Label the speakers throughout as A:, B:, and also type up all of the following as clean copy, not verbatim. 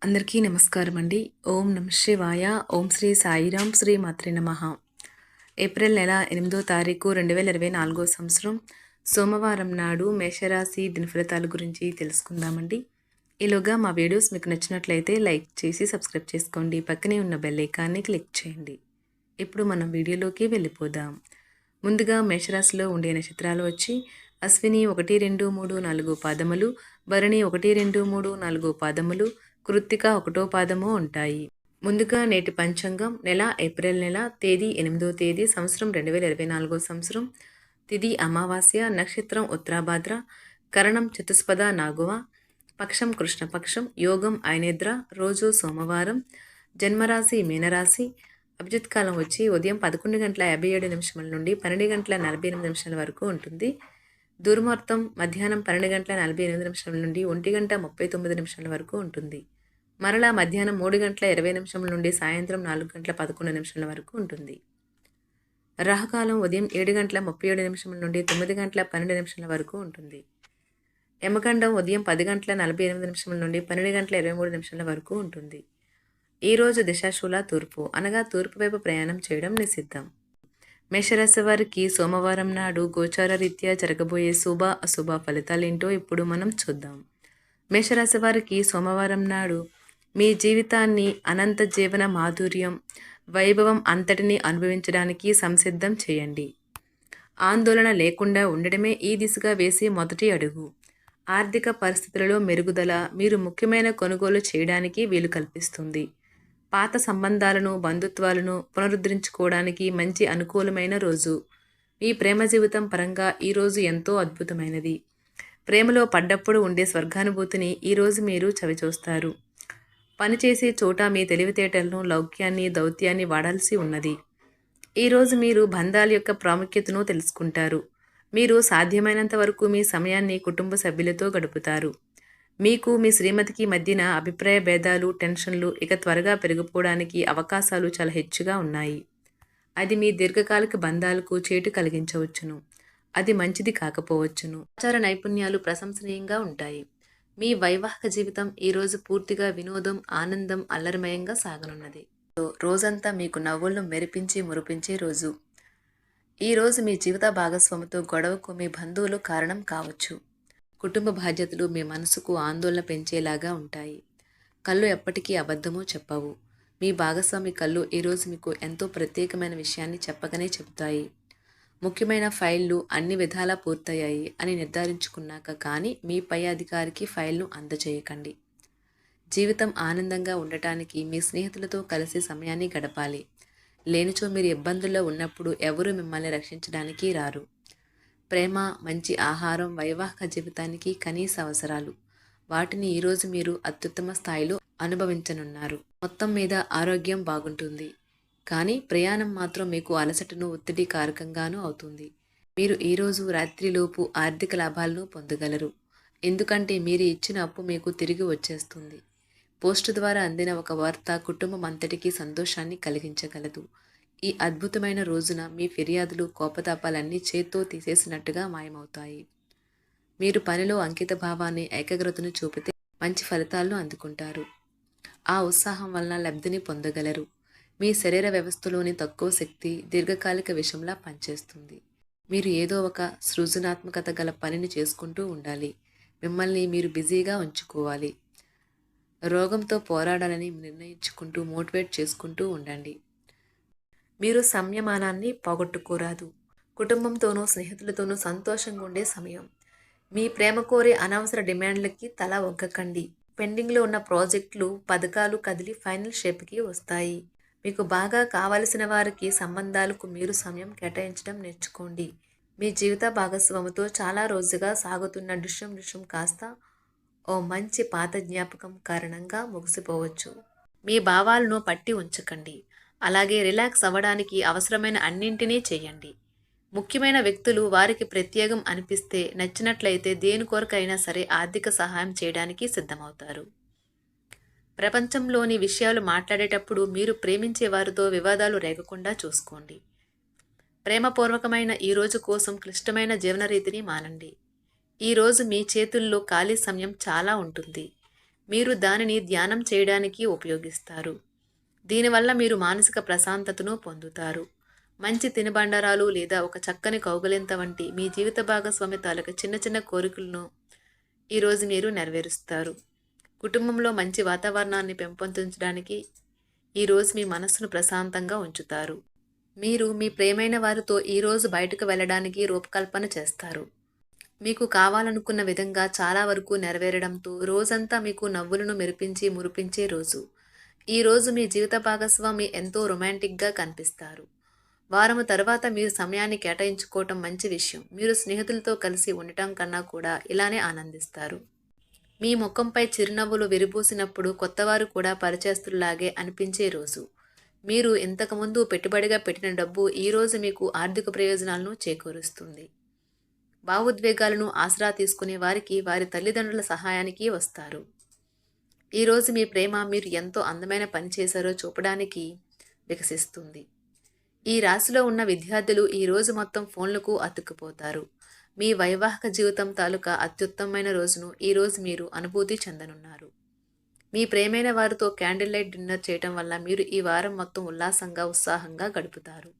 A: అందరికీ నమస్కారం అండి. ఓం నమ శివాయ. ఓం శ్రీ సాయిరాం శ్రీ మాత్రే నమః. ఏప్రిల్ నెల 8వ తారీఖు 2024 సంవత్సరం సోమవారం నాడు మేషరాశి దినఫలితాల గురించి తెలుసుకుందామండి. ఈలోగా మా వీడియోస్ మీకు నచ్చినట్లయితే లైక్ చేసి సబ్స్క్రైబ్ చేసుకోండి. పక్కనే ఉన్న బెల్ ఐకాన్ని క్లిక్ చేయండి. ఇప్పుడు మనం వీడియోలోకి వెళ్ళిపోదాం. ముందుగా మేషరాశిలో ఉండే నక్షత్రాలు వచ్చి అశ్విని 1, 2, 3, 4 పాదములు, భరణి 1, 2, 3, 4 పాదములు, కృత్తిక 1వ పాదము ఉంటాయి. ముందుగా నేటి పంచాంగం నెల ఏప్రిల్ నెల తేదీ 8వ తేదీ సంవత్సరం 2024 సంవత్సరం తిథి అమావాస్య, నక్షత్రం ఉత్తరాభాద్ర, కరణం చతుస్పద నాగువ, పక్షం కృష్ణపక్షం, యోగం ఐనేద్ర, రోజు సోమవారం, జన్మరాశి మీనరాశి, అభిజిత్ కాలం వచ్చి ఉదయం 11:57 నుండి 12:48 వరకు ఉంటుంది. దుర్ముహూర్తం మధ్యాహ్నం 12:48 నుండి 1:39 వరకు ఉంటుంది. మరలా మధ్యాహ్నం 3:20 నుండి సాయంత్రం 4:11 వరకు ఉంటుంది. రాహుకాలం ఉదయం 7:37 నుండి 9:12 వరకు ఉంటుంది. యమగండం ఉదయం 10:48 నుండి 12:23 వరకు ఉంటుంది. ఈరోజు దిశాశూల తూర్పు, అనగా తూర్పు వైపు ప్రయాణం చేయడం నిషిద్ధం. మేషరాశి వారికి సోమవారం నాడు గోచార రీత్యా జరగబోయే శుభ అశుభ ఫలితాలేంటో ఇప్పుడు మనం చూద్దాం. మేషరాశి వారికి సోమవారం నాడు మీ జీవితాన్ని అనంత జీవన మాధుర్యం, వైభవం అంతటినీ అనుభవించడానికి సంసిద్ధం చేయండి. ఆందోళన లేకుండా ఉండడమే ఈ దిశగా వేసే మొదటి అడుగు. ఆర్థిక పరిస్థితులలో మెరుగుదల మీరు ముఖ్యమైన కొనుగోలు చేయడానికి వీలు కల్పిస్తుంది. పాత సంబంధాలను, బంధుత్వాలను పునరుద్ధరించుకోవడానికి మంచి అనుకూలమైన రోజు. మీ ప్రేమ జీవితం పరంగా ఈరోజు ఎంతో అద్భుతమైనది. ప్రేమలో పడ్డప్పుడు ఉండే స్వర్గానుభూతిని ఈరోజు మీరు చవిచూస్తారు. పనిచేసే చోట మీ తెలివితేటలను, లౌక్యాన్ని, దౌత్యాన్ని వాడాల్సి ఉన్నది. ఈరోజు మీరు బంధాల యొక్క ప్రాముఖ్యతను తెలుసుకుంటారు. మీరు సాధ్యమైనంత వరకు మీ సమయాన్ని కుటుంబ సభ్యులతో గడుపుతారు. మీకు మీ శ్రీమతికి మధ్యన అభిప్రాయ భేదాలు, టెన్షన్లు ఇక త్వరగా పెరిగిపోవడానికి అవకాశాలు చాలా హెచ్చుగా ఉన్నాయి. అది మీ దీర్ఘకాలిక బంధాలకు చేటు కలిగించవచ్చును. అది మంచిది కాకపోవచ్చును. ఆచార నైపుణ్యాలు ప్రశంసనీయంగా ఉంటాయి. మీ వైవాహిక జీవితం ఈరోజు పూర్తిగా వినోదం, ఆనందం, అల్లరిమయంగా సాగనున్నది. రోజంతా మీకు నవ్వులను మెరిపించి మురిపించే రోజు. ఈరోజు మీ జీవిత భాగస్వామితో గొడవకు మీ బంధువులు కారణం కావచ్చు. కుటుంబ బాధ్యతలు మీ మనసుకు ఆందోళన పెంచేలాగా ఉంటాయి. కళ్ళు ఎప్పటికీ అబద్ధమూ చెప్పవు. మీ భాగస్వామి కళ్ళు ఈరోజు మీకు ఎంతో ప్రత్యేకమైన విషయాన్ని చెప్పకనే చెబుతాయి. ముఖ్యమైన ఫైళ్లు అన్ని విధాలా పూర్తయ్యాయి అని నిర్ధారించుకున్నాక కానీ మీ పై అధికారికి ఫైల్ను అందజేయకండి. జీవితం ఆనందంగా ఉండటానికి మీ స్నేహితులతో కలిసి సమయాన్ని గడపాలి. లేనిచో మీరు ఇబ్బందుల్లో ఉన్నప్పుడు ఎవరూ మిమ్మల్ని రక్షించడానికి రారు. ప్రేమ, మంచి ఆహారం వైవాహిక జీవితానికి కనీస అవసరాలు. వాటిని ఈరోజు మీరు అత్యుత్తమ స్థాయిలో అనుభవించనున్నారు. మొత్తం మీద ఆరోగ్యం బాగుంటుంది. కానీ ప్రయాణం మాత్రం మీకు అలసటను, ఒత్తిడి కారకంగానూ అవుతుంది. మీరు ఈరోజు రాత్రిలోపు ఆర్థిక లాభాలను పొందగలరు. ఎందుకంటే మీరు ఇచ్చిన అప్పు మీకు తిరిగి వచ్చేస్తుంది. పోస్టు ద్వారా అందిన ఒక వార్త కుటుంబం అంతటికీ సంతోషాన్ని కలిగించగలదు. ఈ అద్భుతమైన రోజున మీ ఫిర్యాదులు, కోపతాపాలన్నీ చేత్తో తీసేసినట్టుగా మాయమవుతాయి. మీరు పనిలో అంకిత భావాన్ని, ఏకాగ్రతను చూపితే మంచి ఫలితాలను అందుకుంటారు. ఆ ఉత్సాహం వలన లబ్ధిని పొందగలరు. మీ శరీర వ్యవస్థలోని తక్కువ శక్తి దీర్ఘకాలిక విషంలా పనిచేస్తుంది. మీరు ఏదో ఒక సృజనాత్మకత గల పనిని చేసుకుంటూ ఉండాలి. మిమ్మల్ని మీరు బిజీగా ఉంచుకోవాలి. రోగంతో పోరాడాలని నిర్ణయించుకుంటూ మోటివేట్ చేసుకుంటూ ఉండండి. మీరు సంయమనాన్ని పోగొట్టుకోరాదు. కుటుంబంతోనూ, స్నేహితులతోనూ సంతోషంగా ఉండే సమయం. మీ ప్రేమ కోరే అనవసర డిమాండ్లకి తల ఒగ్గకండి. పెండింగ్లో ఉన్న ప్రాజెక్టులు, పథకాలు కదిలి ఫైనల్ షేప్కి వస్తాయి. మీకు బాగా కావలసిన వారికి సంబంధాలకు మీరు సమయం కేటాయించడం నేర్చుకోండి. మీ జీవిత భాగస్వామితో చాలా రోజుగా సాగుతున్న డిష్యం కాస్త ఓ మంచి పాత జ్ఞాపకం కారణంగా ముగిసిపోవచ్చు. మీ భావాలను పట్టి ఉంచకండి. అలాగే రిలాక్స్ అవ్వడానికి అవసరమైన అన్నింటినీ చేయండి. ముఖ్యమైన వ్యక్తులు వారికి ప్రత్యేకం అనిపిస్తే, నచ్చినట్లయితే దేని కొరకైనా సరే ఆర్థిక సహాయం చేయడానికి సిద్ధమవుతారు. ప్రపంచంలోని విషయాలు మాట్లాడేటప్పుడు మీరు ప్రేమించే వారితో వివాదాలు రేగకుండా చూసుకోండి. ప్రేమపూర్వకమైన ఈ రోజు కోసం క్లిష్టమైన జీవన రీతిని మానండి. ఈరోజు మీ చేతుల్లో ఖాళీ సమయం చాలా ఉంటుంది. మీరు దానిని ధ్యానం చేయడానికి ఉపయోగిస్తారు. దీనివల్ల మీరు మానసిక ప్రశాంతతను పొందుతారు. మంచి తినుబండారాలు లేదా ఒక చక్కని కౌగిలింత వంటి మీ జీవిత భాగస్వామి తాలూకు చిన్న చిన్న కోరికలను ఈరోజు మీరు నెరవేరుస్తారు. కుటుంబంలో మంచి వాతావరణాన్ని పెంపొందించడానికి ఈరోజు మీ మనస్సును ప్రశాంతంగా ఉంచుతారు. మీరు మీ ప్రియమైన వారితో ఈరోజు బయటకు వెళ్ళడానికి రూపకల్పన చేస్తారు. మీకు కావాలనుకున్న విధంగా చాలా వరకు నెరవేరడంతో రోజంతా మీకు నవ్వులను మురిపించే రోజు. ఈరోజు మీ జీవిత భాగస్వామి ఎంతో రొమాంటిక్గా కనిపిస్తారు. వారము తర్వాత మీరు సమయాన్ని కేటాయించుకోవటం మంచి విషయం. మీరు స్నేహితులతో కలిసి ఉండటం కన్నా కూడా ఇలానే ఆనందిస్తారు. మీ ముఖంపై చిరునవ్వులు విరిబూసినప్పుడు కొత్తవారు కూడా పరిచయస్తుల్లాగే అనిపించే రోజు. మీరు ఇంతకుముందు పెట్టుబడిగా పెట్టిన డబ్బు ఈరోజు మీకు ఆర్థిక ప్రయోజనాలను చేకూరుస్తుంది. భావోద్వేగాలను ఆసరా తీసుకునే వారికి వారి తల్లిదండ్రుల సహాయానికి వస్తారు. ఈరోజు మీ ప్రేమ మీరు ఎంతో అందమైన పని చేశారో చూపడానికి వికసిస్తుంది. ఈ రాశిలో ఉన్న విద్యార్థులు ఈరోజు మొత్తం ఫోన్లకు అతుక్కుపోతారు. మీ వైవాహిక జీవితం తాలూకా అత్యుత్తమమైన రోజును ఈరోజు మీరు అనుభూతి చెందనున్నారు. మీ ప్రేమైన వారితో క్యాండిల్ లైట్ డిన్నర్ చేయటం వల్ల మీరు ఈ వారం మొత్తం ఉత్సాహంగా గడుపుతారు.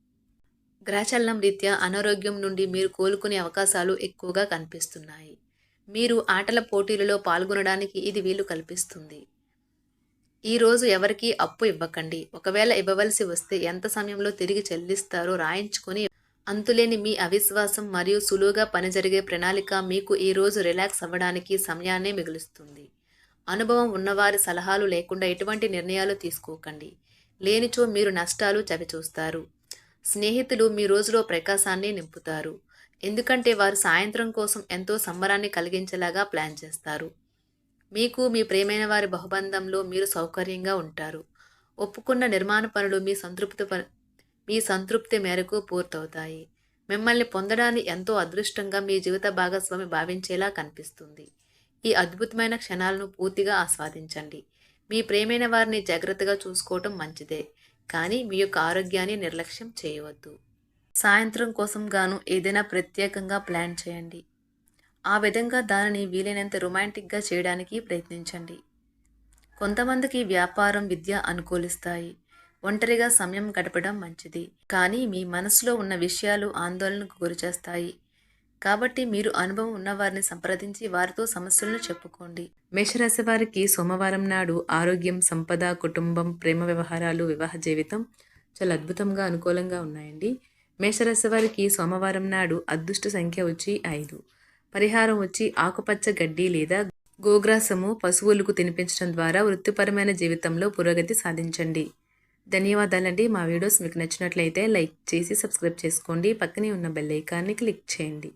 A: గ్రహచలనం రీత్యా అనారోగ్యం నుండి మీరు కోలుకునే అవకాశాలు ఎక్కువగా కనిపిస్తున్నాయి. మీరు ఆటల పోటీలలో పాల్గొనడానికి ఇది వీలు కల్పిస్తుంది. ఈరోజు ఎవరికీ అప్పు ఇవ్వకండి. ఒకవేళ ఇవ్వవలసి వస్తే ఎంత సమయంలో తిరిగి చెల్లిస్తారో రాయించుకొని అంతులేని మీ అవిశ్వాసం మరియు సులువుగా పని జరిగే ప్రణాళిక మీకు ఈరోజు రిలాక్స్ అవ్వడానికి సమయాన్నే మిగులుస్తుంది. అనుభవం ఉన్నవారి సలహాలు లేకుండా ఎటువంటి నిర్ణయాలు తీసుకోకండి. లేనిచో మీరు నష్టాలు చవిచూస్తారు. స్నేహితులు మీ రోజులో ప్రకాశాన్ని నింపుతారు. ఎందుకంటే వారు సాయంత్రం కోసం ఎంతో సంబరాన్ని కలిగించేలాగా ప్లాన్ చేస్తారు. మీకు మీ ప్రియమైన వారి బహుబంధంలో మీరు సౌకర్యంగా ఉంటారు. ఒప్పుకున్న నిర్మాణ పనులు మీ సంతృప్తి మేరకు పూర్తవుతాయి. మిమ్మల్ని పొందడాన్ని ఎంతో అదృష్టంగా మీ జీవిత భాగస్వామి భావించేలా కనిపిస్తుంది. ఈ అద్భుతమైన క్షణాలను పూర్తిగా ఆస్వాదించండి. మీ ప్రియమైన వారిని జాగ్రత్తగా చూసుకోవటం మంచిదే, కానీ మీ యొక్క ఆరోగ్యాన్ని నిర్లక్ష్యం చేయవద్దు. సాయంత్రం కోసం గాను ఏదైనా ప్రత్యేకంగా ప్లాన్ చేయండి. ఆ విధంగా దానిని వీలైనంత రొమాంటిక్గా చేయడానికి ప్రయత్నించండి. కొంతమందికి వ్యాపారం, విద్య అనుకూలిస్తాయి. ఒంటరిగా సమయం గడపడం మంచిది, కానీ మీ మనసులో ఉన్న విషయాలు ఆందోళనకు గురిచేస్తాయి. కాబట్టి మీరు అనుభవం ఉన్నవారిని సంప్రదించి వారితో సమస్యలను చెప్పుకోండి. మేషరాశి వారికి సోమవారం నాడు ఆరోగ్యం, సంపద, కుటుంబం, ప్రేమ వ్యవహారాలు, వివాహ జీవితం చాలా అద్భుతంగా అనుకూలంగా ఉన్నాయండి. మేషరాశి వారికి సోమవారం నాడు అదృష్ట సంఖ్య వచ్చి 5. పరిహారం వచ్చి ఆకుపచ్చ గడ్డి లేదా గోగ్రాసము పశువులకు తినిపించడం ద్వారా వృత్తిపరమైన జీవితంలో పురోగతి సాధించండి. ధన్యవాదాలండి. మా వీడియోస్ మీకు నచ్చినట్లయితే లైక్ చేసి సబ్స్క్రైబ్ చేసుకోండి. పక్కనే ఉన్న బెల్ ఐకాన్ని క్లిక్ చేయండి.